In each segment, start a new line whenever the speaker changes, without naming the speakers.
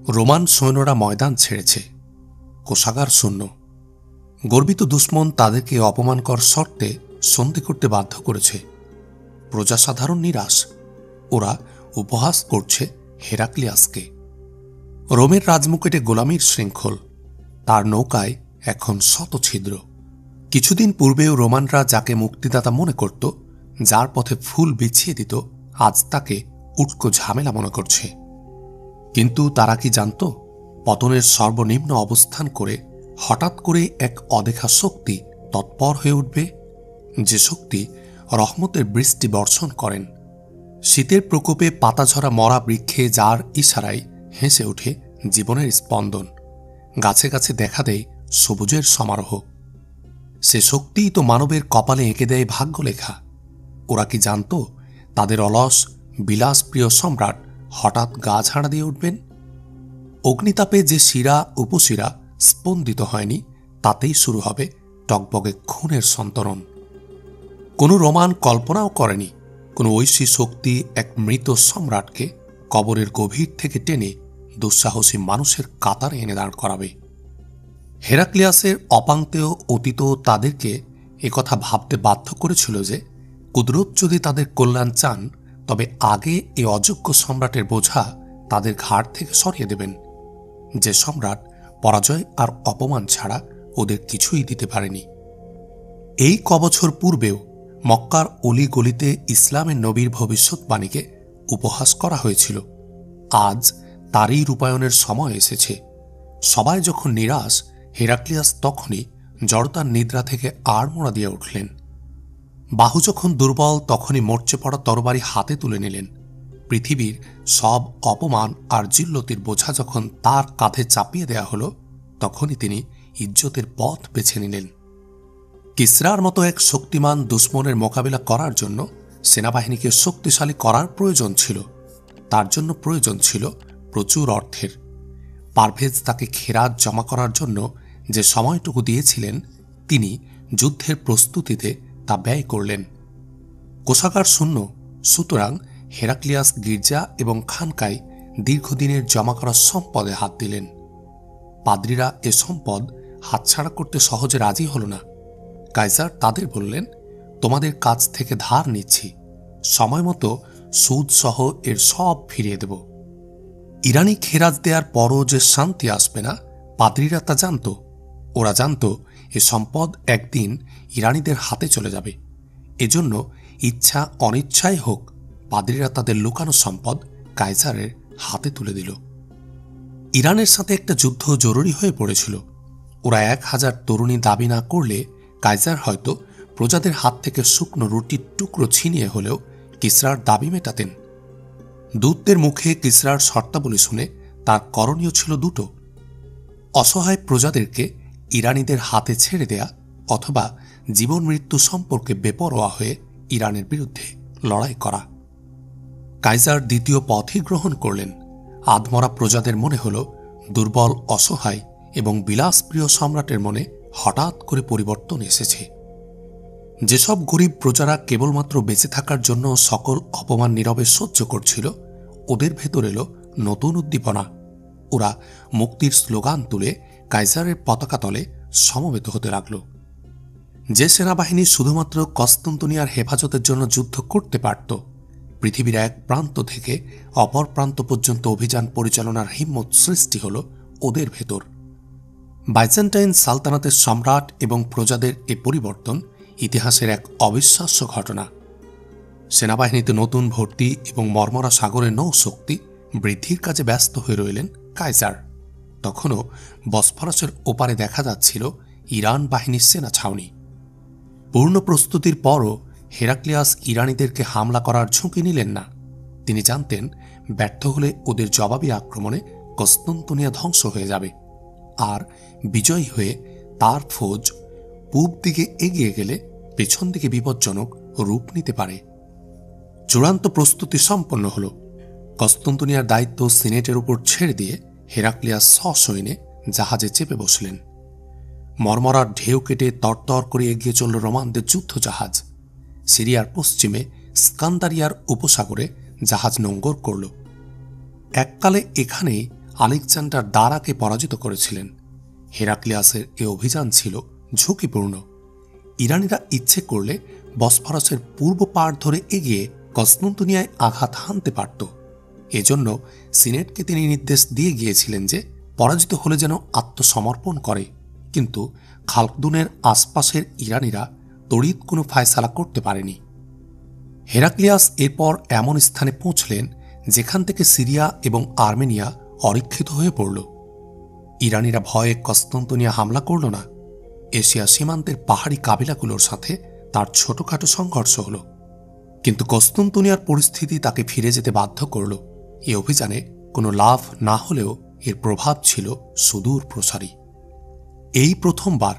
Roman সৈন্যরা ময়দান ছেড়েছে, কোষাগার শূন্য। গর্বিত দুশ্মন তাদেরকে অপমানকর শর্তে সন্ধি করতে বাধ্য করেছে। প্রজাসাধারণ নিরাশ, ওরা উপহাস করছে হেরাক্লিয়াসকে। রোমের রাজমুকুটে গোলামীর শৃঙ্খল, তার নৌকায় এখন শত ছিদ্র। কিছুদিন পূর্বেও রোমানরা যাকে মুক্তিদাতা মনে করত, যার পথে ফুল বিছিয়ে দিত, আজ তাকে উটকো ঝামেলা মনে করছে। কিন্তু তারা কি জানত, পতনের সর্বনিম্ন অবস্থান করে হঠাৎ করে এক অদেখা শক্তি তৎপর হয়ে উঠবে, যে শক্তি রহমতের বৃষ্টি বর্ষণ করেন। শীতের প্রকোপে পাতাঝরা মরা বৃক্ষে যার ইশারায় হেসে ওঠে জীবনের স্পন্দন, গাছে গাছে দেখা দেয় সবুজের সমারোহ। সে শক্তিই তো মানবের কপালে এঁকে দেয় ভাগ্যলেখা। ওরা কি জানত তাদের অলস বিলাসপ্রিয় সম্রাট হঠাৎ গা ঝাড়া দিয়ে উঠবেন? অগ্নিতাপে যে শিরা উপশিরা স্পন্দিত হয়নি, তাতেই শুরু হবে টকবগে খুনের সন্তরণ। কোনো রোমান কল্পনাও করেনি কোনো ঐশী শক্তি এক মৃত সম্রাটকে কবরের গভীর থেকে টেনে দুঃসাহসী মানুষের কাতারে এনে দাঁড় করাবে। হেরাক্লিয়াসের অপাঙ্ক্তেয় অতীত তাদেরকে একথা ভাবতে বাধ্য করেছিল যে কুদরত যদি তাদের কল্যাণ চান, তবে আগে এই অযোগ্য সম্রাটের বোঝা তাদের ঘাড় থেকে সরিয়ে দেবেন, যে সম্রাট পরাজয় আর অপমান ছাড়া ওদের কিছুই দিতে পারেনি। এই কবছর পূর্বেও মক্কার অলি গলিতে ইসলামের নবীর ভবিষ্যৎবাণীকে উপহাস করা হয়েছিল। আজ তারই রূপায়ণের সময় এসেছে। সবাই যখন নিরাশ, হেরাক্লিয়াস তখনই জড়তার নিদ্রা থেকে আড়মোড়া দিয়ে উঠলেন। বাহু যখন দুর্বল, তখনই মরচে পড়া তরবারি হাতে তুলে নিলেন। পৃথিবীর সব অপমান আর জিল্লতির বোঝা যখন তার কাঁধে চাপিয়ে দেয়া হল, তখনই তিনি ইজ্জতের পথ বেছে নিলেন। কিসরার মতো এক শক্তিমান দুশ্মনের মোকাবিলা করার জন্য সেনাবাহিনীকে শক্তিশালী করার প্রয়োজন ছিল। তার জন্য প্রয়োজন ছিল প্রচুর অর্থের। পারভেজ তাকে খেরাত জমা করার জন্য যে সময়টুকু দিয়েছিলেন, তিনি যুদ্ধের প্রস্তুতিতে তা ব্যয় করলেন। কোষাগার শূন্য, সুতরাং হেরাক্লিয়াস গির্জা এবং খানকায় দীর্ঘদিনের জমা করা সম্পদে হাত দিলেন। পাদ্রীরা এ সম্পদ হাতছাড়া করতে সহজে রাজি হল না। কাইজার তাদের বললেন, তোমাদের কাছ থেকে ধার নিচ্ছি, সময় মতো সুদ সহ এর সব ফিরিয়ে দেব। ইরানি খেরাজ দেওয়ার পরও যে শান্তি আসবে না, পাদ্রীরা তা জানত। ওরা জানত এ সম্পদ একদিন ইরানিদের হাতে চলে যাবে। এজন্য ইচ্ছা অনিচ্ছাই হোক, পাদ্রীরা তাদের লুকানো সম্পদ কাইজারের হাতে তুলে দিল। ইরানের সাথে একটা যুদ্ধ জরুরি হয়ে পড়েছিল। ওরা 1000 তরুণী দাবি না করলে কাইজার হয়তো প্রজাদের হাত থেকে শুকনো রুটির টুকরো ছিনিয়ে হলেও কিসরার দাবি মেটাতেন। দূতদের মুখে কিসরার শর্তাবলী শুনে তার করণীয় ছিল দুটো: অসহায় প্রজাদেরকে ইরানিদের হাতে ছেড়ে দেয়া, অথবা জীবন মৃত্যু সম্পর্কে বেপরোয়া হয়ে ইরানের বিরুদ্ধে লড়াই করা। কাইজার দ্বিতীয় পথই গ্রহণ করলেন। আধমরা প্রজাদের মনে হল দুর্বল, অসহায় এবং বিলাসপ্রিয় সম্রাটের মনে হঠাৎ করে পরিবর্তন এসেছে। যেসব গরিব প্রজারা কেবলমাত্র বেঁচে থাকার জন্য সকল অপমান নীরবে সহ্য করছিল, ওদের ভেতর এলো নতুন উদ্দীপনা। ওরা মুক্তির স্লোগান তুলে কাইজারের পতাকা তলে সমবেত হতে লাগল। যে সেনাবাহিনী শুধুমাত্র কস্তান্তনিয়ার হেফাজতের জন্য যুদ্ধ করতে পারত, পৃথিবীর এক প্রান্ত থেকে অপর প্রান্ত পর্যন্ত অভিযান পরিচালনার হিম্মত সৃষ্টি হল ওদের ভেতর। বাইজেন্টাইন সালতানাতের সম্রাট এবং প্রজাদের এ পরিবর্তন ইতিহাসের এক অবিশ্বাস্য ঘটনা। সেনাবাহিনীতে নতুন ভর্তি এবং মর্মরা সাগরের নৌশক্তি বৃদ্ধির কাজে ব্যস্ত হয়ে রইলেন কাইজার। তখনও বসফরাসের ওপারে দেখা যাচ্ছিল ইরান বাহিনীর সেনা ছাউনি। পূর্ণ প্রস্তুতির পরও হেরাক্লিয়াস ইরানিদেরকে হামলা করার ঝুঁকি নিলেন না। তিনি জানতেন, ব্যর্থ হলে ওদের জবাবী আক্রমণে কস্তান্তনিয়া ধ্বংস হয়ে যাবে, আর বিজয়ী হয়ে তার ফৌজ পূব দিকে এগিয়ে গেলে পেছন দিকে বিপজ্জনক রূপ নিতে পারে। চূড়ান্ত প্রস্তুতি সম্পন্ন হল। কস্তান্তনিয়ার দায়িত্ব সিনেটের উপর ছেড়ে দিয়ে হেরাক্লিয়াস সসৈন্যে জাহাজে চেপে বসলেন। মর্মরার ঢেউ কেটে তরতর করে এগিয়ে চলল রোমানদের যুদ্ধ জাহাজ। সিরিয়ার পশ্চিমে স্কান্দারিয়ার উপসাগরে জাহাজ নোঙ্গর করল। এককালে এখানেই আলেকজান্ডার দারাকে পরাজিত করেছিলেন। হেরাক্লিয়াসের এ অভিযান ছিল ঝুঁকিপূর্ণ। ইরানিরা ইচ্ছে করলে বসফরাসের পূর্ব পাড় ধরে এগিয়ে কনস্তান্তিনিয়ায় আঘাত হানতে পারত। এজন্য সিনেটকে তিনি নির্দেশ দিয়ে গিয়েছিলেন যে পরাজিত হলে যেন আত্মসমর্পণ করে, কিন্তু খালদুনের আশপাশের ইরানিরা তড়িৎ কোনো ফায়সালা করতে পারেনি। হেরাক্লিয়াস এরপর এমন স্থানে পৌঁছলেন যেখান থেকে সিরিয়া এবং আর্মেনিয়া অরক্ষিত হয়ে পড়ল। ইরানিরা ভয়ে কনস্তান্তিনিয়া হামলা করল না। এশিয়া সীমান্তের পাহাড়ি কাবিলাগুলোর সাথে তার ছোটখাটো সংঘর্ষ হল, কিন্তু কনস্তান্তিনিয়ার পরিস্থিতি তাকে ফিরে যেতে বাধ্য করল। এই অভিযানে কোনো লাভ না হলেও এর প্রভাব ছিল সুদূর প্রসারী। এই প্রথমবার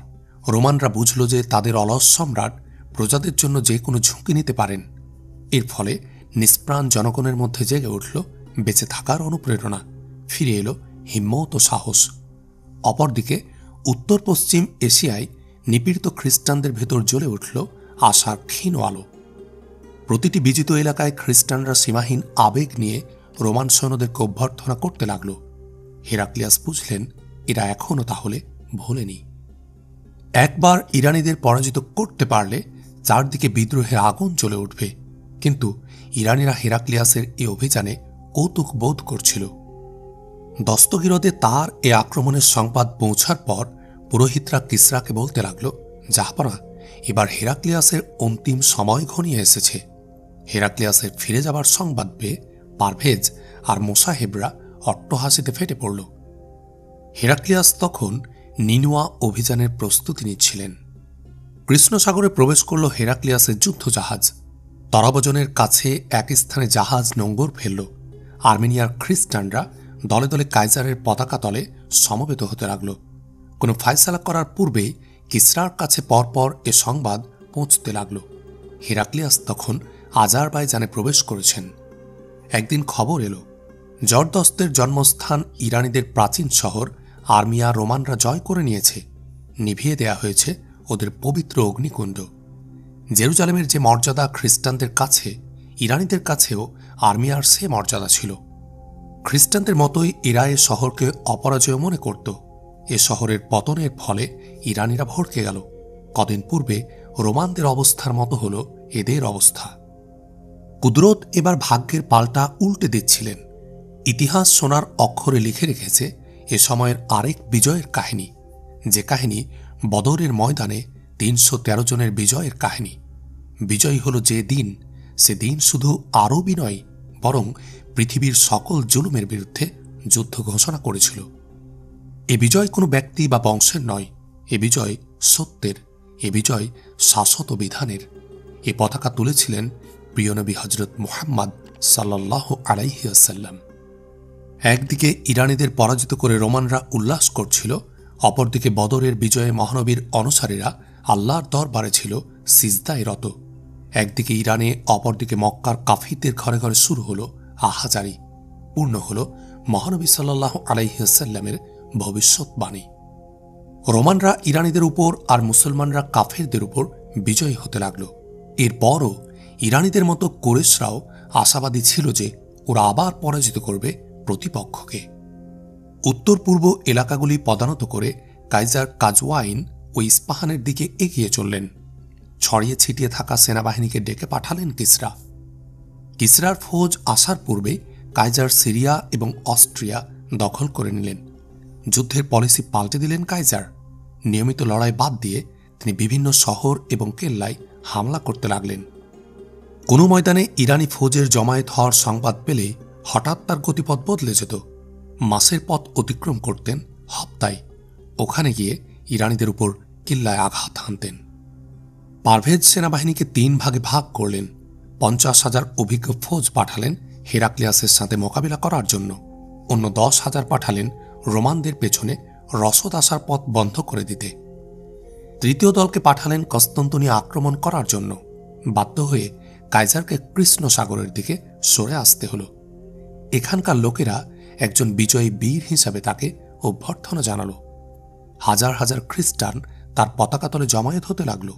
রোমানরা বুঝল যে তাদের অলস সম্রাট প্রজাদের জন্য যে কোনো ঝুঁকি নিতে পারেন। এর ফলে নিষ্প্রাণ জনগণের মধ্যে জেগে উঠল বেঁচে থাকার অনুপ্রেরণা, ফিরে এলো হিম্মত ও সাহস। অপরদিকে উত্তর পশ্চিম এশিয়ায় নিপীড়িত খ্রিস্টানদের ভেতর জ্বলে উঠল আশার ক্ষীণ আলো। প্রতিটি বিজিত এলাকায় খ্রিস্টানরা সীমাহীন আবেগ নিয়ে রোমান সৈন্যদেরকে অভ্যর্থনা করতে লাগল। হেরাক্লিয়াস বুঝলেন এরা এখনও তাহলে ভোলেনি। একবার ইরানিদের পরাজিত করতে পারলে চারদিকে বিদ্রোহের আগুন জ্বলে উঠবে, কিন্তু ইরানিরা হেরাক্লিয়াসের এ অভিযানে কৌতুক বোধ করছিল। দস্তগিরদে তার এ আক্রমণের সংবাদ পৌঁছার পর পুরোহিতরা কিসরাকে বলতে লাগল, জাহাপনা, এবার হেরাক্লিয়াসের অন্তিম সময় ঘনিয়ে এসেছে। হেরাক্লিয়াসের ফিরে যাবার সংবাদ পেয়ে পারভেজ আর মোসাহেবরা অট্টহাসিতে ফেটে পড়ল। হেরাক্লিয়াস তখন নিনুয়া অভিযানের প্রস্তুতি নিচ্ছিলেন। কৃষ্ণসাগরে প্রবেশ করল হেরাক্লিয়াসের যুদ্ধজাহাজ। তরাবজনের কাছে এক স্থানে জাহাজ নোঙ্গর ফেলল। আর্মেনিয়ার খ্রিস্টানরা দলে দলে কাইজারের পতাকা তলে সমবেত হতে লাগল। কোনো ফায়সালা করার পূর্বেই কিসরার কাছে পরপর এ সংবাদ পৌঁছতে লাগল। হেরাক্লিয়াস তখন আজারবাইজানে প্রবেশ করেছেন। একদিন খবর এলো, জর্দস্তের জন্মস্থান ইরানিদের প্রাচীন শহর আর্মিয়া রোমানরা জয় করে নিয়েছে। নিভিয়ে দেয়া হয়েছে ওদের পবিত্র অগ্নিকুণ্ড। জেরুজালেমের যে মর্যাদা খ্রিস্টানদের কাছে, ইরানিদের কাছেও আর্মিয়ার সে মর্যাদা ছিল। খ্রিস্টানদের মতোই এরা এ শহরকে অপরাজয় মনে করত। এ শহরের পতনের ফলে ইরানিরা ভড়কে গেল। কদিন পূর্বে রোমানদের অবস্থার মতো হল এদের অবস্থা। কুদরত এবার ভাগ্যের পাল্টা উল্টে দিচ্ছিলেন। ইতিহাস সোনার অক্ষরে লিখে রেখেছে এ সময়ের আরেক বিজয়ের কাহিনী, যে কাহিনী বদরের ময়দানে ৩১৩ জনের বিজয়ের কাহিনী। বিজয়ী হল যে দিন, সে দিন শুধু আরবই নয়, বরং পৃথিবীর সকল জুলুমের বিরুদ্ধে যুদ্ধ ঘোষণা করেছিল। এ বিজয় কোনো ব্যক্তি বা বংশের নয়, এ বিজয় সত্যের, এ বিজয় শাশ্বত বিধানের। এ পতাকা তুলেছিলেন প্রিয় নবী হযরত মুহাম্মদ সাল্লাল্লাহু আলাইহি ওয়াসাল্লাম। একদিকে ইরানিদের পরাজিত করে রোমানরা উল্লাস করছিল, অপরদিকে বদরের বিজয়ে মহানবীর অনুসারীরা আল্লাহর দরবারে ছিল সিজদায় রত। একদিকে ইরানে, অপরদিকে মক্কার কাফিরদের ঘরে ঘরে শুরু হল আহাজারি। পূর্ণ হল মহানবী সাল্লাল্লাহু আলাইহি ওয়াসাল্লামের ভবিষ্যৎবাণী। রোমানরা ইরানিদের উপর আর মুসলমানরা কাফেরদের উপর বিজয়ী হতে লাগল। এরপরও ইরানিদের মতো কুরেশরাও আশাবাদী ছিল যে ওরা আবার পরাজিত করবে প্রতিপক্ষকে। উত্তর পূর্ব এলাকাগুলি পদানত করে কাইজার কাজওয়াইন ও ইস্পাহানের দিকে এগিয়ে চললেন। ছড়িয়ে ছিটিয়ে থাকা সেনাবাহিনীকে ডেকে পাঠালেন কিসরা। কিসরার ফৌজ আসার পূর্বে কাইজার সিরিয়া এবং অস্ট্রিয়া দখল করে নিলেন। যুদ্ধের পলিসি পাল্টে দিলেন কাইজার। নিয়মিত লড়াই বাদ দিয়ে তিনি বিভিন্ন শহর এবং কেল্লায় হামলা করতে লাগলেন। কোনো ময়দানে ইরানি ফৌজের জমায়েত হওয়ার সংবাদ পেলে হঠাৎ তার গতিপথ বদলে যেত। মাসের পথ অতিক্রম করতেন হপ্তায়। ওখানে গিয়ে ইরানিদের উপর কিল্লায় আঘাত হানতেন। পারভেজ সেনাবাহিনীকে ৩ ভাগে ভাগ করলেন। ৫০,০০০ অভিজ্ঞ ফৌজ পাঠালেন হেরাক্লিয়াসের সাথে মোকাবিলা করার জন্য। অন্য ১০,০০০ পাঠালেন রোমানদের পেছনে রসদ আসার পথ বন্ধ করে দিতে। তৃতীয় দলকে পাঠালেন কনস্তান্তিনিয়া আক্রমণ করার জন্য। বাধ্য হয়ে কাইজারকে কৃষ্ণসাগরের দিকে সরে আসতে হল। এখানকার লোকেরা একজন বিজয়ী বীর হিসাবে তাকে অভ্যর্থনা জানাল। হাজার হাজার খ্রিস্টান তার পতাকা তলে জমায়েত হতে লাগল।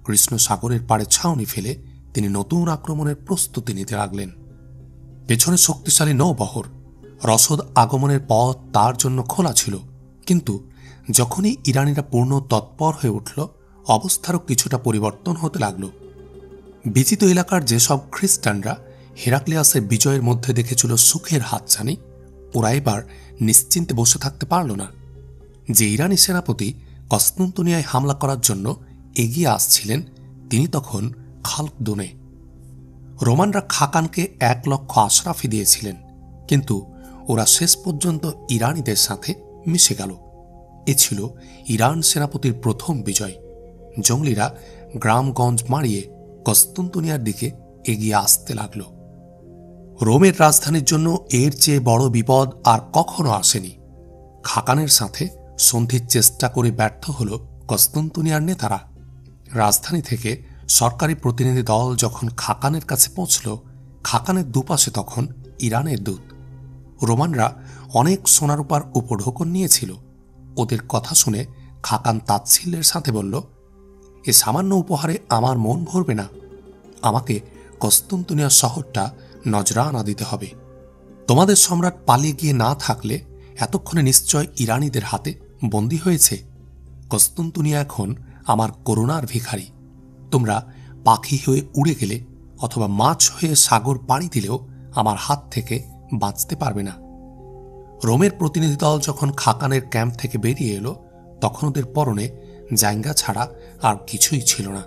কৃষ্ণসাগরের পাড়ে ছাউনি ফেলে তিনি নতুন আক্রমণের প্রস্তুতি নিতে লাগলেন। পেছনে শক্তিশালী নৌবহর, রসদ আগমনের পথ তার জন্য খোলা ছিল, কিন্তু যখনই ইরানিরা পূর্ণ তৎপর হয়ে উঠল, অবস্থারও কিছুটা পরিবর্তন হতে লাগল। বিজিত এলাকার যেসব খ্রিস্টানরা হেরাক্লিয়াসের বিজয়ের মধ্যে দেখেছিল সুখের হাতছানি, ওরা এবার নিশ্চিন্তে বসে থাকতে পারল না। যে ইরানি সেনাপতি কস্তুন্তনিয়ায় হামলা করার জন্য এগিয়ে আসছিলেন, তিনি তখন খালকদুনে। রোমানরা খাকানকে 1,00,000 আশরাফি দিয়েছিলেন, কিন্তু ওরা শেষ পর্যন্ত ইরানিদের সাথে মিশে গেল। এ ছিল ইরান সেনাপতির প্রথম বিজয়। জঙ্গলিরা গ্রামগঞ্জ মারিয়ে কস্তুন্তনিয়ার দিকে এগিয়ে আসতে লাগল। রোমের রাজধানীর জন্য এর চেয়ে বড় বিপদ আর কখনো আসেনি। খাকানের সাথে সন্ধির চেষ্টা করে ব্যর্থ হল কস্তুন্তনিয়ার নেতারা। রাজধানী থেকে সরকারি প্রতিনিধি দল যখন খাকানের কাছে পৌঁছল, খাকানের দুপাশে তখন ইরানের দূত। রোমানরা অনেক সোনারূপার উপঢৌকন নিয়েছিল। ওদের কথা শুনে খাকান তাচ্ছিল্যের সাথে বলল, এ সামান্য উপহারে আমার মন ভরবে না। আমাকে কস্তুন্তনিয়া শহরটা নজরানা দিতে হবে। তোমাদের সম্রাট পালিয়ে গিয়ে না থাকলে এতক্ষণে নিশ্চয় ইরানিদের হাতে বন্দী হয়েছে। কস্তুন্তনিয়া এখন আমার করুণার ভিখারি। তোমরা পাখি হয়ে উড়ে গেলে অথবা মাছ হয়ে সাগর পাড়ি দিলেও আমার হাত থেকে বাঁচতে পারবে না। রোমের প্রতিনিধি দল যখন খাকানের ক্যাম্প থেকে বেরিয়ে এলো, তখন ওদের পরনে জায়গা ছাড়া আর কিছুই ছিল না।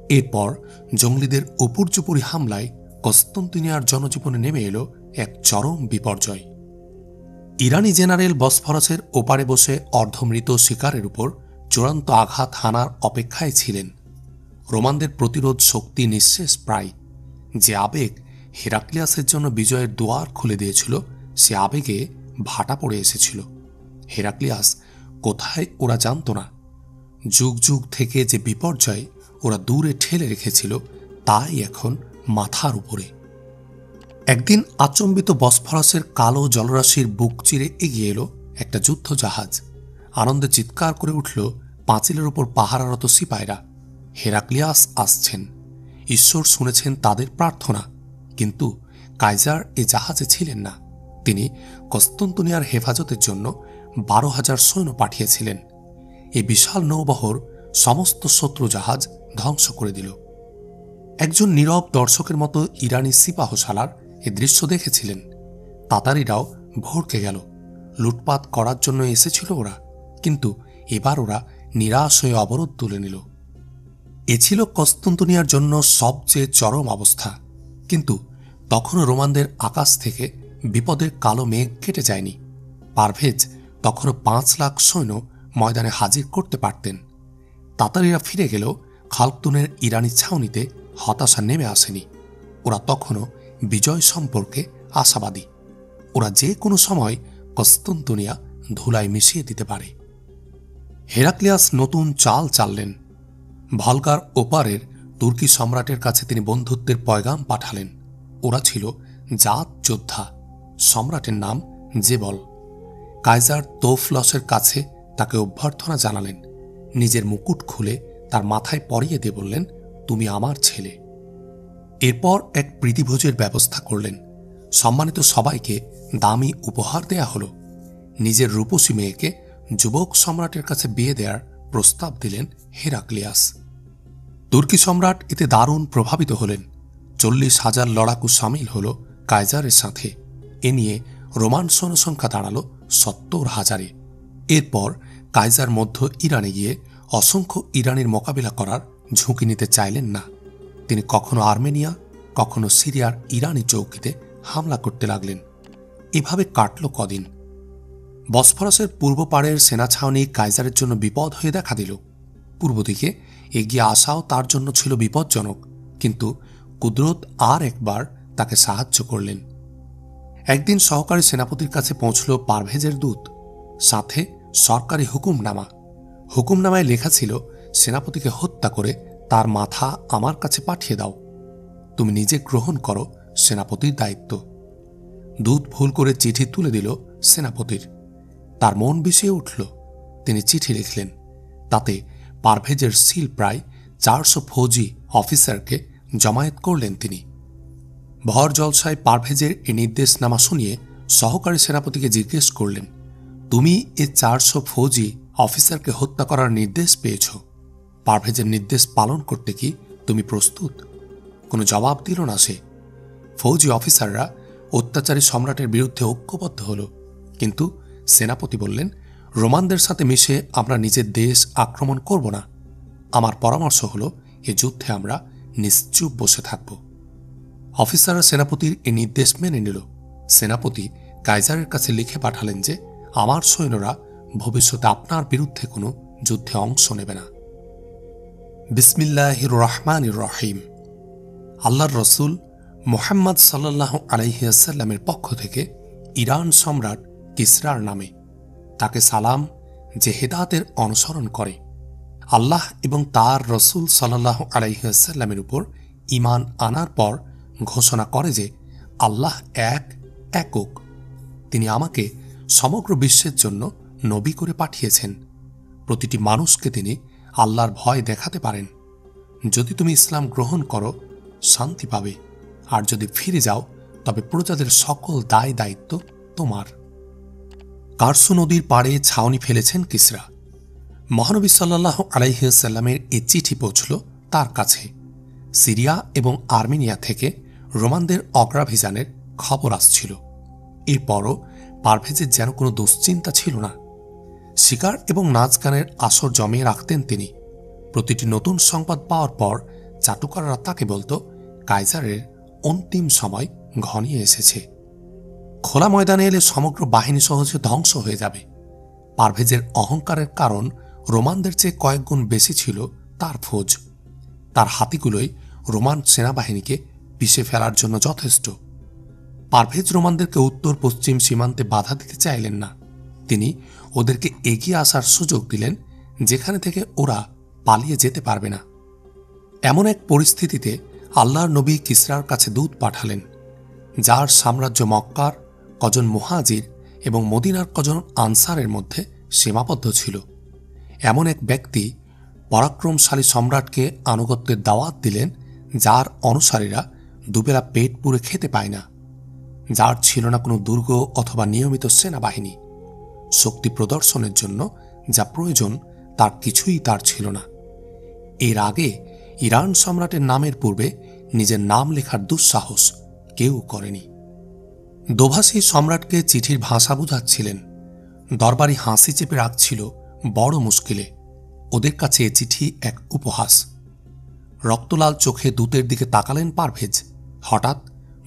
এরপর জঙ্গলিদের উপর্যুপরি হামলায় কস্তুন্তনিয়ার জনজীবনে নেমে এলো এক চরম বিপর্যয়। ইরানি জেনারেল বসফরাসের ওপারে বসে অর্ধমৃত শিকারের উপর চূড়ান্ত আঘাত হানার অপেক্ষায় ছিলেন। রোমানদের প্রতিরোধ শক্তি নিঃশেষ প্রায়। যে আবেগ হেরাক্লিয়াসের জন্য বিজয়ের দুয়ার খুলে দিয়েছিল, সে আবেগে ভাটা পড়ে এসেছিল। হেরাক্লিয়াস কোথায় ওরা জানত না। যুগ যুগ থেকে যে বিপর্যয় ওরা দূরে ঠেলে রেখেছিল, তাই এখন মাথার উপরে। একদিন আচম্বিত বসফরাসের কালো জলরাশির বুক চিরে এগিয়ে এলো একটা যুদ্ধ জাহাজ। আনন্দে চিৎকার করে উঠল পাঁচিলের উপর পাহারারত সিপাইরা, হেরাক্লিয়াস আসছেন। ঈশ্বর শুনেছেন তাদের প্রার্থনা। কিন্তু কাইজার এ জাহাজে ছিলেন না। তিনি কস্তুন্তনিয়ার হেফাজতের জন্য 12,000 সৈন্য পাঠিয়েছিলেন। এ বিশাল নৌবহর সমস্ত শত্রু জাহাজ ধ্বংস করে দিল। একজন নীরব দর্শকের মতো ইরানি সিপাহসালার এ দৃশ্য দেখেছিলেন। তাতারিরাও ভড়কে গেল। লুটপাট করার জন্য এসেছিল ওরা, কিন্তু এবার ওরা নিরাশ হয়ে অবরোধ তুলে নিল। এ ছিল কস্তুন্তনিয়ার জন্য সবচেয়ে চরম অবস্থা। কিন্তু তখনও রোমানদের আকাশ থেকে বিপদের কালো মেঘ কেটে যায়নি। পারভেজ তখনও 5 লাখ সৈন্য ময়দানে হাজির করতে পারতেন। তাতারিরা ফিরে গেলেও খালকদুনের ইরানি ছাউনিতে হতাশা নেমে আসেনি। ওরা তখনও বিজয় সম্পর্কে আশাবাদী। ওরা যে কোনো সময় কস্তুন্তনিয়া ধুলায় মিশিয়ে দিতে পারে। হেরাক্লিয়াস নতুন চাল চাললেন। ভলগার ওপারের তুর্কি সম্রাটের কাছে তিনি বন্ধুত্বের পয়গাম পাঠালেন। ওরা ছিল জাত যোদ্ধা। সম্রাটের নাম জেবল। কাইজার তোফলসের কাছে তাকে অভ্যর্থনা জানালেন। নিজের মুকুট খুলে তার মাথায় পরিয়ে দিয়ে বললেন, তুমি আমার ছেলে। এরপর এক প্রীতিভোজের ব্যবস্থা করলেন। সম্মানিত সবাইকে দামি উপহার দেয়া হল। নিজের রূপসী মেয়েকে যুবক সম্রাটের কাছে বিয়ে দেওয়ার প্রস্তাব দিলেন হেরাক্লিয়াস। তুর্কি সম্রাট এতে দারুণ প্রভাবিত হলেন। 40,000 লড়াকু সামিল হল কাইজারের সাথে। এ নিয়ে রোমান সৈন্যসংখ্যা দাঁড়াল 70,000-এ। এরপর কাইজার মধ্য ইরানে গিয়ে অসংখ্য ইরানির মোকাবিলা করার ঝুঁকি নিতে চাইলেন না। তিনি কখনো আর্মেনিয়া, কখনো সিরিয়ার ইরানি চৌকিতে হামলা করতে লাগলেন। এভাবে কাটল কদিন। বসফরাসের পূর্ব পাড়ের সেনা ছাউনি কাইজারের জন্য বিপদ হয়ে দেখা দিল। পূর্ব দিকে এগিয়ে আসাও তার জন্য ছিল বিপজ্জনক, কিন্তু কুদরত আর একবার তাকে সাহায্য করলেন। একদিন সহকারী সেনাপতির কাছে পৌঁছল পারভেজের দূত, সাথে সরকারি হুকুমনামা। হুকুমনামায় লেখা ছিল, সেনাপতিকে হত্যা করে তার মাথা আমার কাছে পাঠিয়ে দাও। তুমি নিজে গ্রহণ করো সেনাপতির দায়িত্ব। দূত ভুল করে চিঠি তুলে দিল সেনাপতির। তার মন বিষিয়ে উঠল। তিনি চিঠি লিখলেন। তাতে পারভেজের সিল প্রায় 400 ফৌজি অফিসারকে জমায়েত করলেন তিনি। ভর জলসায় পারভেজের এই নির্দেশনামা শুনিয়ে সহকারী সেনাপতিকে জিজ্ঞেস করলেন, তুমি এ 400 ফৌজি অফিসারকে হত্যা করার নির্দেশ পেয়েছ, পারভেজের নির্দেশ পালন করতে কি তুমি প্রস্তুত? কোনো জবাব দিল না সে। ফৌজি অফিসাররা অত্যাচারী সম্রাটের বিরুদ্ধে ঐক্যবদ্ধ হল, কিন্তু সেনাপতি বললেন, রোমানদের সাথে মিশে আমরা নিজের দেশ আক্রমণ করব না। আমার পরামর্শ হল, এ যুদ্ধে আমরা নিশ্চুপ বসে থাকব। অফিসাররা সেনাপতির এই নির্দেশ মেনে নিল। সেনাপতি কাইজারের কাছে লিখে পাঠালেন যে, আমার সৈন্যরা ভবিষ্যতে আপনার বিরুদ্ধে কোনো যুদ্ধে অংশ নেবে না। বিসমিল্লাহির রহমানির রহিম। আল্লাহর রসুল মুহাম্মদ সাল্লাল্লাহু আলাইহি ওয়াসাল্লামের পক্ষ থেকে ইরান সম্রাট কিসরার নামে, তাকে সালাম, যে হেদায়েতের অনুসরণ করে, আল্লাহ এবং তার রসুল সাল্লাল্লাহু আলাইহি ওয়াসাল্লামের উপর ঈমান আনার পর ঘোষণা করে যে আল্লাহ একক। তিনি আমাকে সমগ্র বিশ্বের জন্য নবী করে পাঠিয়েছেন। প্রতিটি মানুষকে তিনি আল্লাহর ভয় দেখাতে পারেন। যদি তুমি ইসলাম গ্রহণ করো, শান্তি পাবে, আর যদি ফিরে যাও তবে প্রজাদের সকল দায় দায়িত্ব তোমার। কারসু নদীর পাড়ে ছাউনি ফেলেছেন কিসরা। মহানবী সাল্লাল্লাহু আলাইহি ওয়াসাল্লামের এই চিঠি পৌঁছল তার কাছে। সিরিয়া এবং আর্মেনিয়া থেকে রোমানদের অগ্রাভিযানের খবর আসছিল। এরপরও পারভেজের যেন কোনো দুশ্চিন্তা ছিল না। শিকার এবং নাচ গানের আসর জমিয়ে রাখতেন তিনি। প্রতিটি নতুন সংবাদ পাওয়ার পর চাটুকাররা তাকে বলতো, কাইজারের অন্তিম সময় ঘনিয়ে এসেছে। খোলা ময়দানে এলে সমগ্র বাহিনী সহজে ধ্বংস হয়ে যাবে। পারভেজের অহংকারের কারণ রোমানদের চেয়ে কয়েক গুণ বেশি ছিল তার ফৌজ। তার হাতিগুলোই রোমান সেনাবাহিনীকে পিষে ফেলার জন্য যথেষ্ট। পারভেজ রোমানদেরকে উত্তর পশ্চিম সীমান্তে বাধা দিতে চাইলেন না। তিনি ওদেরকে এগিয়ে আসার সুযোগ দিলেন, যেখানে থেকে ওরা পালিয়ে যেতে পারবে না। এমন এক পরিস্থিতিতে আল্লাহর নবী কিসরার কাছে দূত পাঠালেন, যার সাম্রাজ্য মক্কার কজন মুহাজির এবং মদিনার কজন আনসারের মধ্যে সীমাবদ্ধ ছিল। এমন এক ব্যক্তি পরাক্রমশালী সম্রাটকে আনুগত্যের দাওয়াত দিলেন, যার অনুসারীরা দুবেলা পেট পুরে খেতে পায় না, যার ছিল না কোনো দুর্গ অথবা নিয়মিত সেনাবাহিনী। শক্তি প্রদর্শনের জন্য যা প্রয়োজন তার কিছুই তার ছিল না। এর আগে ইরান সম্রাটের নামের পূর্বে নিজের নাম লেখার দুঃসাহস কেউ করেনি। দোভাষী সম্রাটকে চিঠির ভাষা বুঝাচ্ছিলেন। দরবারি হাসি চেপে রাখছিল বড় মুশকিলে। ওদের কাছে এ চিঠি এক উপহাস। রক্তলাল চোখে দূতের দিকে তাকালেন পারভেজ। হঠাৎ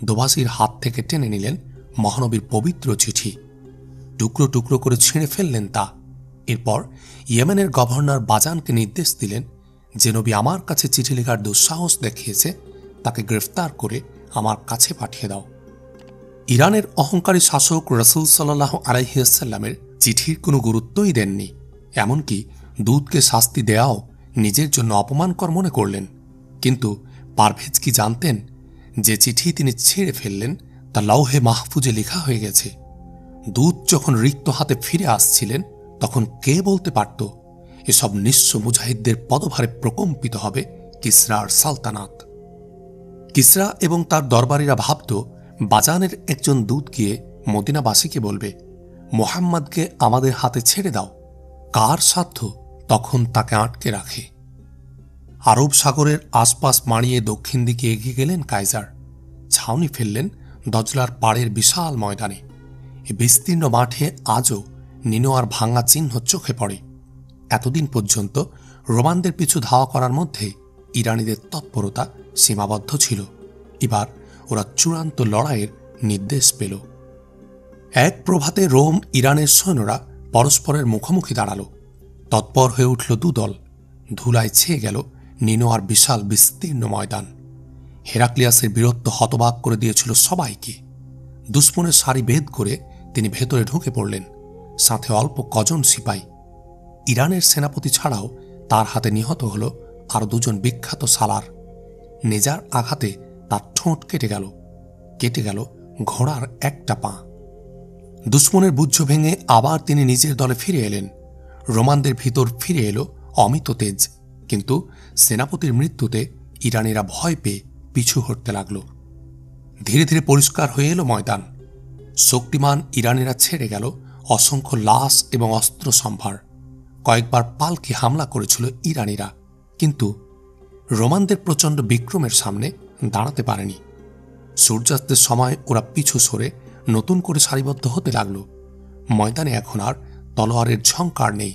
দোভাষীর হাত থেকে টেনে নিলেন মহানবীর পবিত্র চিঠি। টুকরো টুকরো করে ছিঁড়ে ফেললেন তা। এরপর ইয়েমেনের গভর্নর বাজানকে নির্দেশ দিলেন, যে নবী আমার কাছে চিঠি লেখার দুঃসাহস দেখিয়েছে তাকে গ্রেফতার করে আমার কাছে পাঠিয়ে দাও। ইরানের অহংকারী শাসক রাসূল সাল্লাল্লাহু আলাইহি ওয়াসাল্লামের চিঠির কোনো গুরুত্বই দেননি। এমনকি দূতকে শাস্তি দেওয়াও নিজের জন্য অপমানকর মনে করলেন। কিন্তু পারভেজ কি জানতেন, যে চিঠি তিনি ছিঁড়ে ফেললেন তা লৌহে মাহফুজে লেখা হয়ে গেছে। দূত যখন রিক্ত হাতে ফিরে আসছিলেন, তখন কে বলতে পারত এসব নিঃস্ব মুজাহিদদের পদভারে প্রকম্পিত হবে কিসরার সালতানাত। কিসরা এবং তার দরবারীরা ভাবত, বাজানের একজন দূত গিয়ে মদিনাবাসীকে বলবে, মুহাম্মদকে আমাদের হাতে ছেড়ে দাও। কার সাধ্য তখন তাকে আটকে রাখে? আরব সাগরের আশপাশ মাড়িয়ে দক্ষিণ দিকে এগিয়ে গেলেন কাইজার। ছাউনি ফেললেন দজলার পাড়ের বিশাল ময়দানে। এ বিস্তীর্ণ মাঠে আজও নিনোয়ার ভাঙা চিহ্ন চোখে পড়ে। এতদিন পর্যন্ত রোমানদের পিছু ধাওয়া করার মধ্যে ইরানিদের তৎপরতা সীমাবদ্ধ ছিল। এবার ওরা চূড়ান্ত লড়াইয়ের নির্দেশ পেল। এক প্রভাতে রোম ইরানের সৈন্যরা পরস্পরের মুখোমুখি দাঁড়াল। তৎপর হয়ে উঠল দুদল। ধুলায় ছেয়ে গেল নিনোয়ার বিশাল বিস্তীর্ণ ময়দান। হেরাক্লিয়াসের বীরত্ব হতবাক করে দিয়েছিল সবাইকে। দুশ্মনের সারি ভেদ করে তিনি ভেতরে ঢুকে পড়লেন, সাথে অল্প কজন সিপাই। ইরানের সেনাপতি ছাড়াও তার হাতে নিহত হল আরো দুজন বিখ্যাত সালার। নেজার আঘাতে তার ঠোঁট কেটে গেল ঘোড়ার একটা পা। দুশ্মনের বুঝ ভেঙে আবার তিনি নিজের দলে ফিরে এলেন। রোমানদের ভিতর ফিরে এলো অমিত তেজ। কিন্তু সেনাপতির মৃত্যুতে ইরানিরা ভয় পেয়ে পিছু হটতে লাগল। ধীরে ধীরে পরিষ্কার হয়ে এলো ময়দান। শক্তিমান ইরানিরা ছেড়ে গেল অসংখ্য লাশ এবং অস্ত্র সম্ভার। কয়েকবার পালকি হামলা করেছিল ইরানিরা, কিন্তু রোমানদের প্রচণ্ড বিক্রমের সামনে দাঁড়াতে পারেনি। সূর্যাস্তের সময় ওরা পিছু সরে নতুন করে সারিবদ্ধ হতে লাগল। ময়দানে এখন আর তলোয়ারের ঝংকার নেই।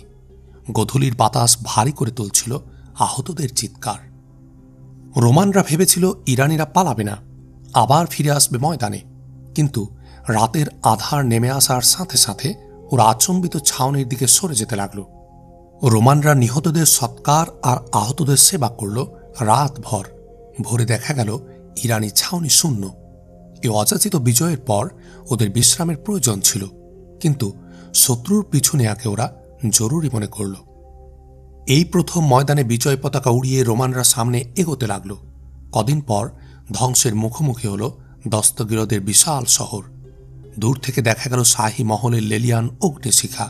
গোধূলির বাতাস ভারী করে তুলছিল আহতদের চিৎকার। রোমানরা ভেবেছিল ইরানিরা পালাবে না, আবার ফিরে আসবে ময়দানে, কিন্তু রাতের আধার নেমে আসার সাথে সাথে ওরা আচম্বিত ছাউনির দিকে সরে যেতে লাগল। রোমানরা নিহতদের সৎকার আর আহতদের সেবা করল রাতভর। ভোরে দেখা গেল ইরানি ছাউনি শূন্য। এ অযাচিত বিজয়ের পর ওদের বিশ্রামের প্রয়োজন ছিল, কিন্তু শত্রুর পিছু নেয়াকে ওরা জরুরি মনে করল। এই প্রথম ময়দানে বিজয় পতাকা উড়িয়ে রোমানরা সামনে এগোতে লাগল। কদিন পর ধ্বংসের মুখোমুখি হল দস্তগিরদের বিশাল শহর। দূর থেকে দেখা গেল শাহী মহলের লেলিয়ান অগ্নিশিখা।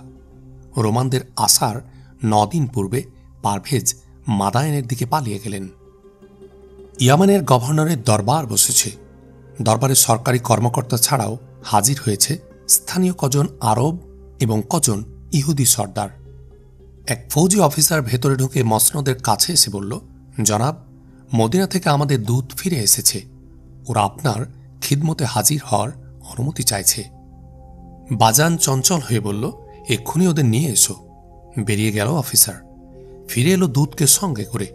রোমানদের আসার 9 দিন পূর্বে পারভেজ মাদায়েনের দিকে পালিয়ে গেলেন। ইয়ামানের গভর্নরের দরবার বসেছে। দরবারে সরকারি কর্মকর্তা ছাড়াও হাজির হয়েছে স্থানীয় কজন আরব এবং কজন ইহুদি সর্দার। এক ফৌজি অফিসার ভেতরে ঢুকে মসনদের কাছে এসে বলল, জনাব, মদিনা থেকে আমাদের দূত ফিরে এসেছে। ওরা আপনার খিদমতে হাজির হওয়ার অনুমতি চাইছে। বাজান চঞ্চল হয়ে বলল, এক্ষুনি ওদের নিয়ে এসো। বেরিয়ে গেল অফিসার। ফিরে এলো দূতকে সঙ্গে করে।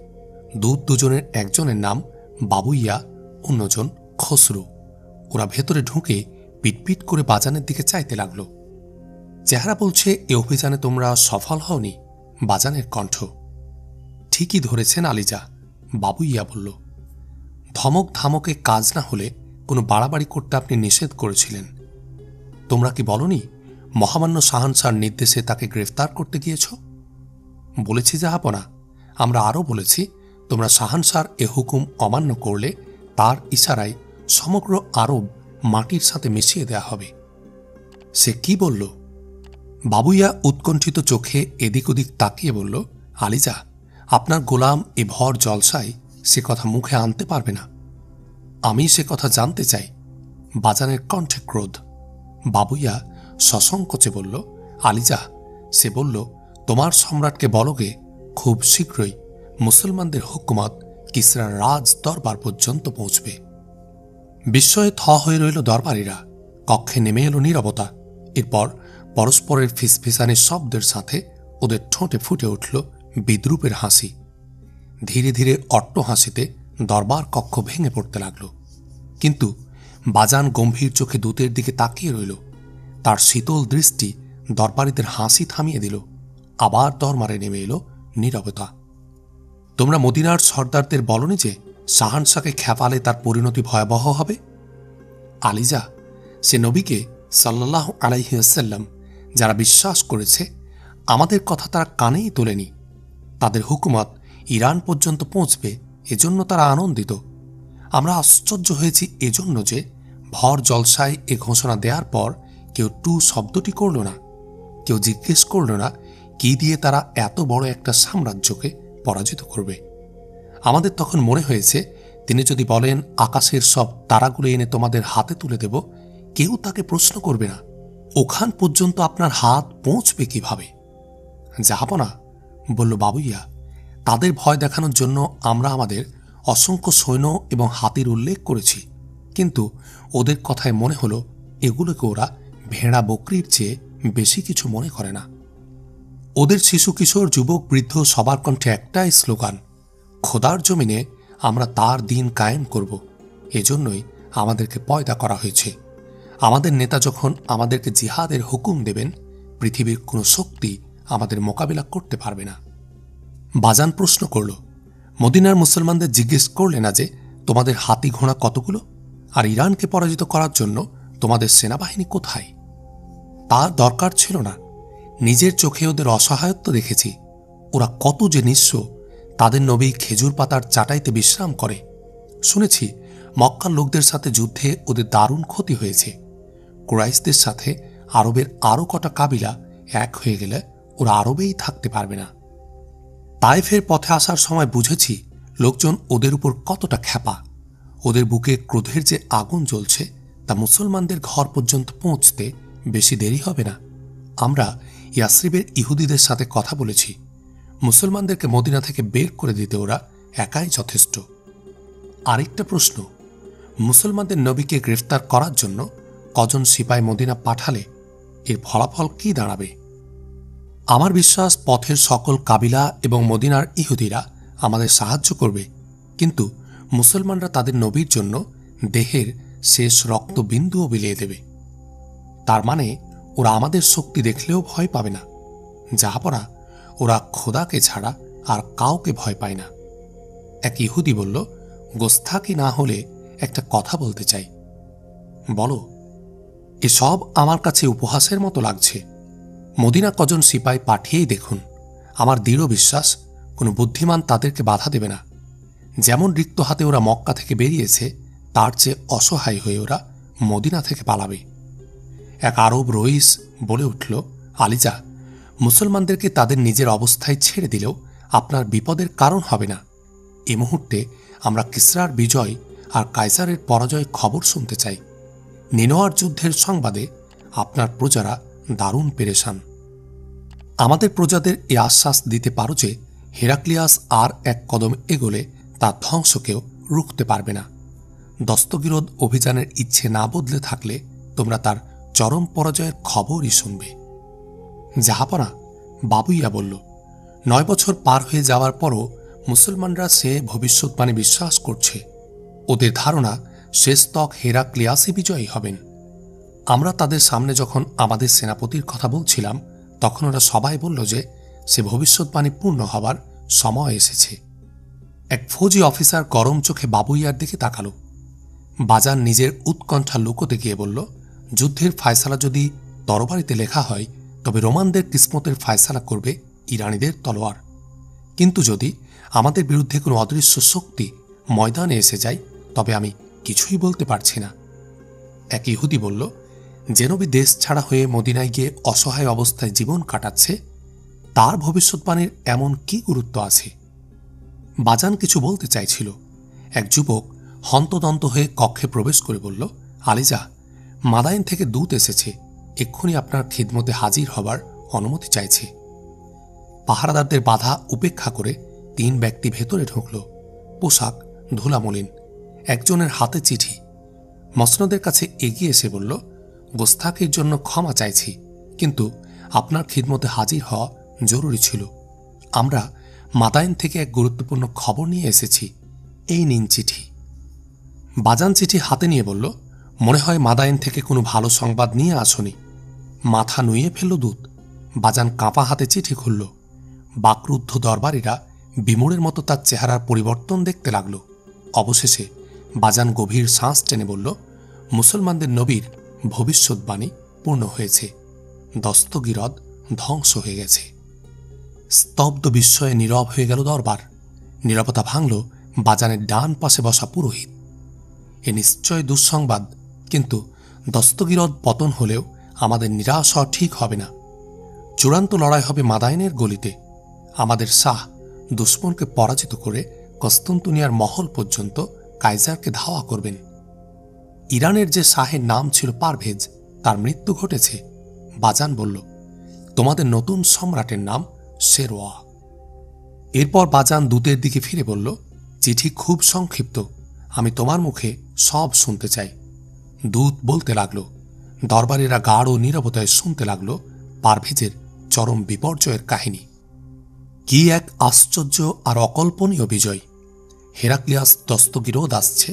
দূত দুজনের একজনের নাম বাবুইয়া, অন্যজন খসরু। ওরা ভেতরে ঢুকে পিটপিট করে বাজানের দিকে চাইতে লাগল। চেহারা বলছে, এ অভিযানে তোমরা সফল হওনি। বাজানের কণ্ঠ। ঠিকই ধরেছেন আলিজা, বাবুইয়া বলল। ধমক ধামকে কাজ না হলে কোনো বাড়াবাড়ি করতে আপনি নিষেধ করেছিলেন। তোমরা কি বলনি মহামান্য শাহানশাহর নির্দেশে তাকে গ্রেফতার করতে গিয়েছ? বলেছি জাহাপনা। আমরা আরও বলেছি, তোমরা শাহানশাহর এ হুকুম অমান্য করলে তার ইশারায় সমগ্র আরব মাটির সাথে মিশিয়ে দেয়া হবে। সে কি বলল? বাবুইয়া উৎকণ্ঠিত চোখে এদিক ওদিক তাকিয়ে বলল, আলিজা, আপনার গোলাম এ ভর জলসায় সে কথা মুখে আনতে পারবে না। আমি সে কথা জানতে চাই। বাজানের কণ্ঠে ক্রোধ। বাবুইয়া সসংকোচে বলল, আলিজা, সে বলল, তোমার সম্রাটকে বলগে খুব শীঘ্রই মুসলমানদের হুকুমত কিসরার রাজ দরবার পর্যন্ত পৌঁছবে। বিস্ময়ে থ হয়ে রইল দরবারীরা। কক্ষে নেমে এলো নীরবতা। এরপর পরস্পরের ফিসফিসানির শব্দের সাথে ওদের ঠোঁটে ফুটে উঠল বিদ্রুপের হাসি। ধীরে ধীরে অট্ট হাসিতে দরবার কক্ষ ভেঙে পড়তে লাগল। কিন্তু বাজান গম্ভীর চোখে দূতের দিকে তাকিয়ে রইল। তার শীতল দৃষ্টি দরবারীদের হাসি থামিয়ে দিল। আবার দরবারে নেমে এলো নীরবতা। তোমরা মদিনার সর্দারদের বলনি যে শাহানশাহকে খেপালে তার পরিণতি ভয়াবহ হবে? আলিজা, সে নবীকে সাল্লাল্লাহু আলাইহি ওয়াসাল্লাম যারা বিশ্বাস করেছে, আমাদের কথা তারা কানেই তোলেনি। তাদের হুকুমত ইরান পর্যন্ত পৌঁছবে, এজন্য তারা আনন্দিত। আমরা আশ্চর্য হয়েছি এজন্য যে ভর জলসায় এ ঘোষণা দেওয়ার পর কেউ টু শব্দটি করল না। কেউ জিজ্ঞেস করল না কি দিয়ে তারা এত বড় একটা সাম্রাজ্যকে পরাজিত করবে। আমাদের তখন মনে হয়েছে, তিনি যদি বলেন আকাশের সব তারাগুলো এনে তোমাদের হাতে তুলে দেব, কেউ তাকে প্রশ্ন করবে না। ওখান পর্যন্ত আপনার হাত পৌঁছবে কিভাবে? জাহাপনা, বলল বাবুইয়া, তাদের ভয় দেখানোর জন্য আমরা আমাদের অসংখ্য সৈন্য এবং হাতির উল্লেখ করেছি, কিন্তু ওদের কথায় মনে হলো এগুলোকে ওরা ভেড়া বকরির চেয়ে বেশি কিছু মনে করে না। ওদের শিশু কিশোর যুবক বৃদ্ধ সবার কণ্ঠে একটাই স্লোগান, খোদার জমিনে আমরা তার দিন কায়েম করব। এজন্যই আমাদেরকে পয়দা করা হয়েছে। আমাদের নেতা যখন আমাদেরকে জিহাদের হুকুম দেবেন, পৃথিবীর কোনো শক্তি আমাদের মোকাবিলা করতে পারবে না। বাজান প্রশ্ন করল, মদিনার মুসলমানদের জিজ্ঞেস করলে না যে তোমাদের হাতি ঘোড়া কতগুলো, আর ইরানকে পরাজিত করার জন্য তোমাদের সেনাবাহিনী কোথায়? তার দরকার ছিল না। নিজের চোখে ওদের অসহায়ত্ব দেখেছি। ওরা কত যে নিঃস্ব। তাদের নবী খেজুর পাতার চাটাইতে বিশ্রাম করে। শুনেছি মক্কার লোকদের সাথে যুদ্ধে ওদের দারুণ ক্ষতি হয়েছে। কুরাইশদের সাথে আরবের আরও কটা কাবিলা এক হয়ে গেলে ওরা আরবেই থাকতে পারবে না। তায়েফের পথে আসার সময় বুঝেছি লোকজন ওদের উপর কতটা খ্যাপা। ওদের বুকে ক্রোধের যে আগুন জ্বলছে তা মুসলমানদের ঘর পর্যন্ত পৌঁছতে বেশি দেরি হবে না। আমরা ইয়াসরিবের ইহুদিদের সাথে কথা বলেছি। মুসলমানদেরকে মদিনা থেকে বের করে দিতে ওরা একাই যথেষ্ট। আরেকটা প্রশ্ন, মুসলমানদের নবীকে গ্রেফতার করার জন্য কজন সিপাই মদিনা পাঠালে এর ফলাফল কি দাঁড়াবে? আমার বিশ্বাস পথের সকল কাবিলা এবং মদিনার ইহুদিরা আমাদের সাহায্য করবে, কিন্তু মুসলমানরা তাদের নবীর জন্য দেহের শেষ রক্তবিন্দুও বিলিয়ে দেবে। তার মানে ওরা আমাদের শক্তি দেখলেও ভয় পাবে না। যাহাপরা ওরা খোদাকে ছাড়া আর কাউকে ভয় পায় না। এক ইহুদি বলল, গোস্তাকি না হলে একটা কথা বলতে চাই। বলো। এসব আমার কাছে উপহাসের মতো লাগছে। মদিনা কজন সিপাই পাঠিয়েই দেখুন। আমার দৃঢ় বিশ্বাস কোনো বুদ্ধিমান তাদেরকে বাধা দেবে না। যেমন রিক্ত হাতে ওরা মক্কা থেকে বেরিয়েছে, তার চেয়ে অসহায় হয়ে ওরা মদিনা থেকে পালাবে। এক আরব রইস বলে উঠল, আলিজা, মুসলমানদেরকে তাদের নিজের অবস্থায় ছেড়ে দিলেও আপনার বিপদের কারণ হবে না। এ মুহূর্তে আমরা কিসরার বিজয় আর কায়সারের পরাজয় খবর শুনতে চাই। নিনোয়ার যুদ্ধের সংবাদে আপনার প্রজারা দারুণ পেরেশান। আমাদের প্রজাদের এ আশ্বাস দিতে পারো যে হেরাক্লিয়াস আর এক কদম এগোলে তার ধ্বংসকেও রুখতে পারবে না। দস্তগিরদ অভিযানের ইচ্ছে না বদলে থাকলে তোমরা তার চরম পরাজয়ের খবরই শুনবে। জাহাপনা, বাবুইয়া বলল, 9 বছর পার হয়ে যাওয়ার পরও মুসলমানরা সে ভবিষ্যৎবাণী বিশ্বাস করছে। ওদের ধারণা শেষতক হেরাক্লিয়াসই বিজয়ী হবেন। আমরা তাদের সামনে যখন আমাদের সেনাপতির কথা বলছিলাম, তখন ওরা সবাই বলল যে সে ভবিষ্যৎবাণী পূর্ণ হবার সময় এসেছে। এক ফৌজি অফিসার গরম চোখে বাবুইয়ার দিকে তাকাল। বাজার নিজের উৎকণ্ঠা লুকোতে গিয়ে বলল, যুদ্ধের ফায়সালা যদি তরবারিতে লেখা হয়, তবে রোমানদের কিসমতের ফায়সালা করবে ইরানিদের তলোয়ার। কিন্তু যদি আমাদের বিরুদ্ধে কোনো অদৃশ্য শক্তি ময়দানে এসে যায়, তবে আমি কিছুই বলতে পারছি না। এক ইহুদি বলল, যে নবী দেশ ছাড়া হয়ে মদিনায় গিয়ে অসহায় অবস্থায় জীবন কাটাচ্ছে, তার ভবিষ্যৎবাণীর এমন কি গুরুত্ব আছে? বাজান কিছু বলতে চাইছিল। এক যুবক হন্তদন্ত হয়ে কক্ষে প্রবেশ করে বলল, আলিজা, মাদাইন থেকে দূত এসেছে, এক্ষুনি আপনার খিদমতে হাজির হবার অনুমতি চাইছে। পাহারাদারদের বাধা উপেক্ষা করে 3 ব্যক্তি ভেতরে ঢুকল। পোশাক ধুলামলিন, একজনের হাতে চিঠি। মসনদের কাছে এগিয়ে এসে বলল, গোস্তাকির জন্য ক্ষমা চাইছি, কিন্তু আপনার খিদমতে হাজির হওয়া জরুরি ছিল। আমরা মাদাইন থেকে এক গুরুত্বপূর্ণ খবর নিয়ে এসেছি, এই নিন চিঠি। বাজান চিঠি হাতে নিয়ে বলল, মনে হয় মাদাইন থেকে কোনো ভালো সংবাদ নিয়ে আসনি। মাথা নুয়ে ফেলল দূত। বাজান কাঁপা হাতে চিঠি খুলল। বাকরুদ্ধ দরবারীরা বিমূঢ়ের মতো তার চেহারার পরিবর্তন দেখতে লাগল। অবশেষে বাজান গভীর শ্বাস টেনে বলল, মুসলমানদের নবীর ভবিষ্যৎবাণী পূর্ণ হয়েছে। দস্তগিরদ ধ্বংস হয়ে গেছে। স্তব্ধ বিস্ময়ে নীরব হয়ে গেল দরবার। নীরবতা ভাঙল বাজানের ডান পাশে বসা পুরোহিত। এ নিশ্চয় দুঃসংবাদ, কিন্তু দস্তগিরদ পতন হলেও আমাদের নিরাশ হওয়া ঠিক হবে না। চূড়ান্ত লড়াই হবে মাদাইনের গলিতে। আমাদের শাহ দুশ্মনকে পরাজিত করে কস্তন্তনিয়ার মহল পর্যন্ত কাইজারকে ধাওয়া করবেন। ইরানের যে শাহের নাম ছিল পারভেজ, তার মৃত্যু ঘটেছে। বাজান বলল, তোমাদের নতুন সম্রাটের নাম শেরওয়া। এরপর বাজান দূতের দিকে ফিরে বলল, চিঠি খুব সংক্ষিপ্ত, আমি তোমার মুখে সব শুনতে চাই। দূত বলতে লাগল। দরবারীরা গাঢ় নীরবতায় শুনতে লাগল পারভেজের চরম বিপর্যয়ের কাহিনী। কি এক আশ্চর্য আর অকল্পনীয় বিজয়! হেরাক্লিয়াস দস্তগিরদ আসছে।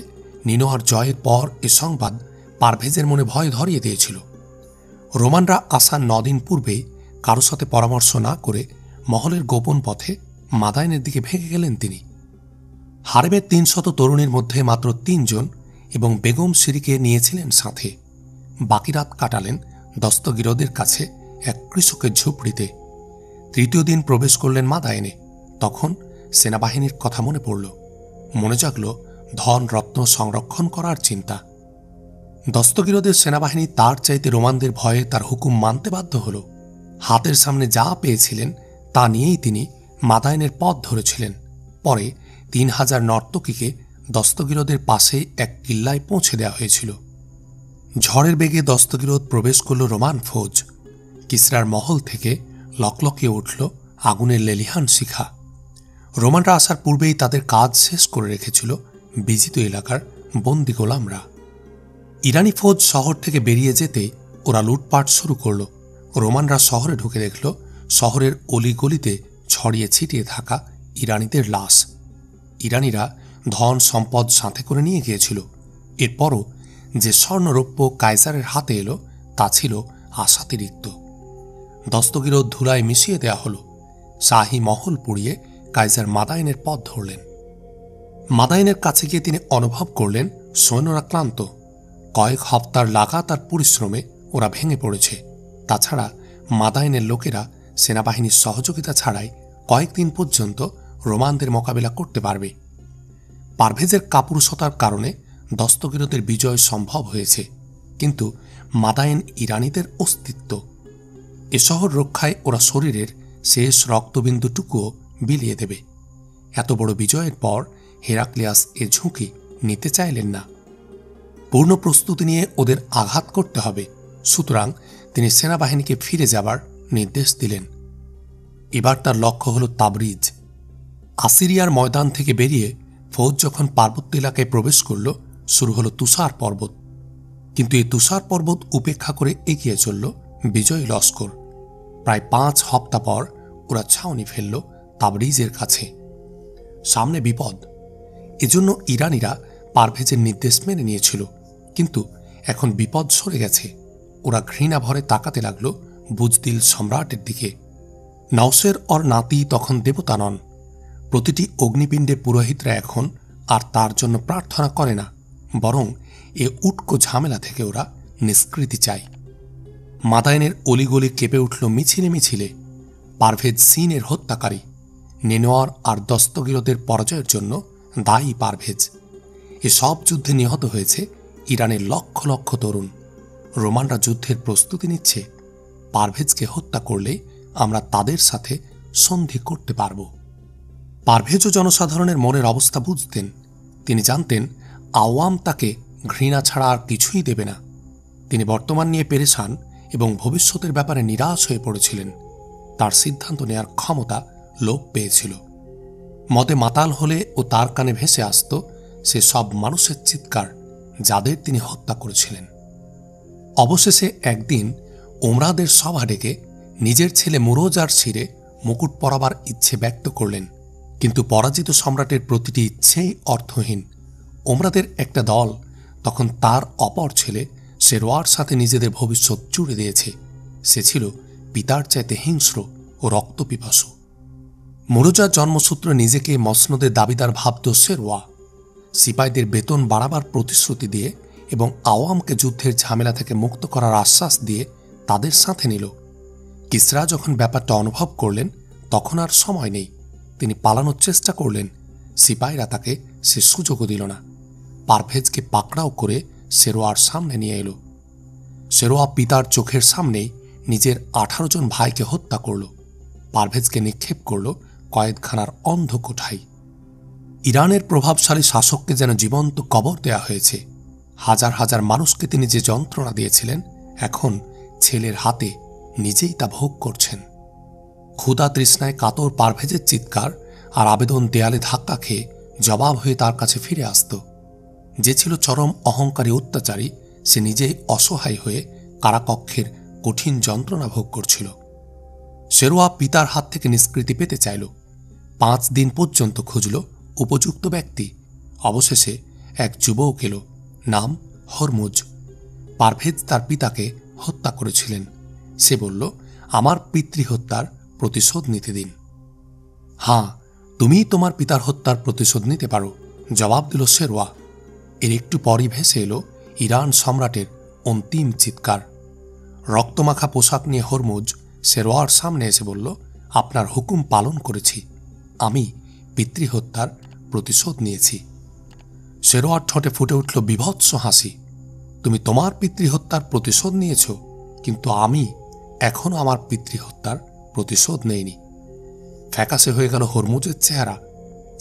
নিনোয়ার জয়ের পর এ সংবাদ পারভেজের মনে ভয় ধরিয়ে দিয়েছিল। রোমানরা আসার 9 দিন পূর্বে কারো সাথে পরামর্শ না করে মহলের গোপন পথে মাদাইনের দিকে ভেগে গেলেন তিনি। হারেমের 300 তরুণীর মধ্যে মাত্র 3 জন এবং বেগম সিরিকে নিয়েছিলেন সাথে। বাকি রাত কাটালেন দস্তগিরদের কাছে এক কৃষকের ঝুপড়িতে। 3য় দিন প্রবেশ করলেন মাদাইনে। তখন সেনাবাহিনীর কথা মনে পড়ল। মনে জাগল ধন রত্ন সংরক্ষণ করার চিন্তা। দস্তগিরদের সেনাবাহিনী তার চাইতে রোমানদের ভয়ে তার হুকুম মানতে বাধ্য হল। হাতের সামনে যা পেয়েছিলেন তা নিয়েই তিনি মাদাইনের পথ ধরেছিলেন। পরে 3000 নর্তকীকে দস্তগিরদের পাশে এক কিল্লায় পৌঁছে দেওয়া হয়েছিল। ঝড়ের বেগে দস্তগিরদ প্রবেশ করল রোমান ফৌজ। কিসরার মহল থেকে লকলকিয়ে উঠল আগুনের লেলিহান শিখা। রোমানরা আসার পূর্বেই তাদের কাজ শেষ করে রেখেছিল বিজিত এলাকার বন্দি গোলামরা। ইরানি ফৌজ শহর থেকে বেরিয়ে যেতে ওরা লুটপাট শুরু করল। রোমানরা শহরে ঢুকে দেখল শহরের অলিগলিতে ছড়িয়ে ছিটিয়ে থাকা ইরানিদের লাশ। ইরানিরা ধন সম্পদ সাথে করে নিয়ে গিয়েছিল। এরপরও যে স্বর্ণরৌপ্য কায়সারের হাতে এলো তা ছিল আশাতিরিক্ত। দস্তগিরদ ধুলায় মিশিয়ে দেয়া হলো। শাহী মহল পুড়িয়ে কায়সার মাদাইনের পথ ধরলেন। মাদাইনের কাছে গিয়ে তিনি অনুভব করলেন সৈন্যরা ক্লান্ত। কয়েক হপ্তার লাগাতার পরিশ্রমে ওরা ভেঙে পড়েছে। তাছাড়া মাদাইনের লোকেরা সেনাবাহিনীর সহযোগিতা ছাড়াই কয়েকদিন পর্যন্ত রোমানদের মোকাবিলা করতে পারবে। পারভেজের কাপুরুষতার কারণে দস্তগিরদের বিজয় সম্ভব হয়েছে, কিন্তু মাদায়েন ইরানিদের অস্তিত্ব। এ শহর রক্ষায় ওরা শরীরের শেষ রক্তবিন্দুটুকুও বিলিয়ে দেবে। এত বড় বিজয়ের পর হেরাক্লিয়াস এ ঝুঁকি নিতে চাইলেন না। পূর্ণ প্রস্তুতি নিয়ে ওদের আঘাত করতে হবে। সুতরাং তিনি সেনাবাহিনীকে ফিরে যাবার নির্দেশ দিলেন। এবার তার লক্ষ্য হল তাবরিজ। আসিরিয়ার ময়দান থেকে বেরিয়ে ফৌজ যখন পার্বত্য এলাকায় প্রবেশ করল, শুরু হল তুষার পর্বত। কিন্তু এই তুষার পর্বত উপেক্ষা করে এগিয়ে চলল বিজয়ী লস্কর। প্রায় 5 হপ্তাহ পর ওরা ছাউনি ফেলল তাবরিজের কাছে। সামনে বিপদ। এজন্য ইরানিরা পারভেজের নির্দেশ মেনে নিয়েছিল, কিন্তু এখন বিপদ সরে গেছে। ওরা ঘৃণা ভরে তাকাতে লাগল বুজদিল সম্রাটের দিকে। নওশের ওর নাতি তখন দেবতা নন। প্রতিটি অগ্নিপিণ্ডে পুরোহিতরা এখন আর তার জন্য প্রার্থনা করে না, বরং এ উটকো ঝামেলা থেকে ওরা নিষ্কৃতি চায়। মাদায়েনের অলিগলি কেঁপে উঠল মিছিলে মিছিলে। পারভেজ সিনের হত্যাকারী। নেনোয়ার আর দস্তগিরদের পরাজয়ের জন্য দায়ী পারভেজ। এসব যুদ্ধে নিহত হয়েছে ইরানের লক্ষ লক্ষ তরুণ। রোমানরা যুদ্ধের প্রস্তুতি নিচ্ছে। পারভেজকে হত্যা করলে আমরা তাদের সাথে সন্ধি করতে পারব। পারভেজও জনসাধারণের মনের অবস্থা বুঝতেন। তিনি জানতেন আওয়াম তাকে ঘৃণা ছাড়া আর কিছুই দেবে না। তিনি বর্তমান নিয়ে পেরেশান এবং ভবিষ্যতের ব্যাপারে নিরাশ হয়ে পড়েছিলেন। তার সিদ্ধান্ত নেয়ার ক্ষমতা লোপ পেয়েছিল। মদে মাতাল হলে ও তার কানে ভেসে আসত সে সব মানুষের চিৎকার যাদের তিনি হত্যা করেছিলেন। অবশেষে একদিন ওমরাদের সভা ডেকে নিজের ছেলে মুরোজার শিরে মুকুট পরাবার ইচ্ছে ব্যক্ত করলেন, কিন্তু পরাজিত সম্রাটের প্রতিটি ইচ্ছেই অর্থহীন। ওমরাদের একটা দল তখন তার অপর ছেলে শেরওয়ার সাথে নিজেদের ভবিষ্যৎ জুড়ে দিয়েছে। সে ছিল পিতার চাইতে হিংস্র ও রক্তপিপাসু। মুরোজার জন্মসূত্রে নিজেকে মসনদের দাবিদার ভাবত শেরওয়া। সিপাহীদের বেতন বাড়াবার প্রতিশ্রুতি দিয়ে এবং আওয়ামকে যুদ্ধের ঝামেলা থেকে মুক্ত করার আশ্বাস দিয়ে তাদের সাথে নিল। কিসরা যখন ব্যাপারটা অনুভব করলেন, তখন আর সময় নেই। তিনি পালানোর চেষ্টা করলেন। সিপাহীরা তাকে সে সুযোগও দিল না। পারভেজকে পাকড়াও করে শেরওয়ার সামনে নিয়ে এলো। শেরওয়া পিতার চোখের সামনেই নিজের 18 জন ভাইকে হত্যা করল। পারভেজকে নিক্ষেপ করল কয়েদখানার অন্ধ কোঠায়। ইরানের প্রভাবশালী শাসককে যেন জীবন্ত কবর দেয়া হয়েছে। হাজার হাজার মানুষকে তিনি যে যন্ত্রণা দিয়েছিলেন, এখন ছেলের হাতে নিজেই তা ভোগ করছেন। ক্ষুধা তৃষ্ণায় কাতর পারভেজের চিৎকার আর আবেদন দেয়ালে ধাক্কা খেয়ে জবাব হয়ে তার কাছে ফিরে আসত। যে ছিল চরম অহংকারী অত্যাচারী, সে নিজেই অসহায় হয়ে কারাকক্ষের কঠিন যন্ত্রণা ভোগ করছিল। শেরওয়া পিতার হাত থেকে নিষ্কৃতি পেতে চাইল। 5 দিন পর্যন্ত খুঁজল উপযুক্ত ব্যক্তি। অবশেষে এক যুবক এলো, নাম হরমুজ। পারভেজ তার পিতাকে হত্যা করেছিলেন। সে বলল, আমার পিতৃহত্যার প্রতিশোধ নিতে দিন। হ্যাঁ, তুমিই তোমার পিতার হত্যার প্রতিশোধ নিতে পারো, জবাব দিল শেরওয়া। এর একটু পরই ভেসে এলো ইরান সম্রাটের অন্তিম চিৎকার। রক্তমাখা পোশাক নিয়ে হরমুজ শেরওয়ার সামনে এসে বলল, আপনার হুকুম পালন করেছি। আমি পিতৃহত্যার প্রতিশোধ নিয়েছি। শেরওয়ার ঠোঁটে ফুটে উঠল বীভৎস হাসি। তুমি তোমার পিতৃহত্যার প্রতিশোধ নিয়েছ, কিন্তু আমি এখনো আমার পিতৃহত্যার প্রতিশোধ নেইনি। ফ্যাকাশে হয়ে গেল হরমুজের চেহারা।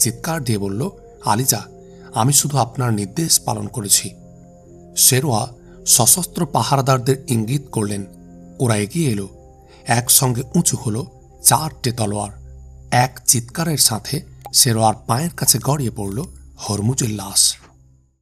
চিৎকার দিয়ে বলল, আলিজা, আমি শুধু আপনার নির্দেশ পালন করেছি। শেরওয়া সশস্ত্র পাহারাদারদের ইঙ্গিত করলেন। ওরা এগিয়ে এলো। একসঙ্গে উঁচু হলো 4টে তলোয়ার। এক চিৎকারের সাথে শেরোয়ার পায়ের কাছে গড়িয়ে পড়ল হরমুজের লাশ।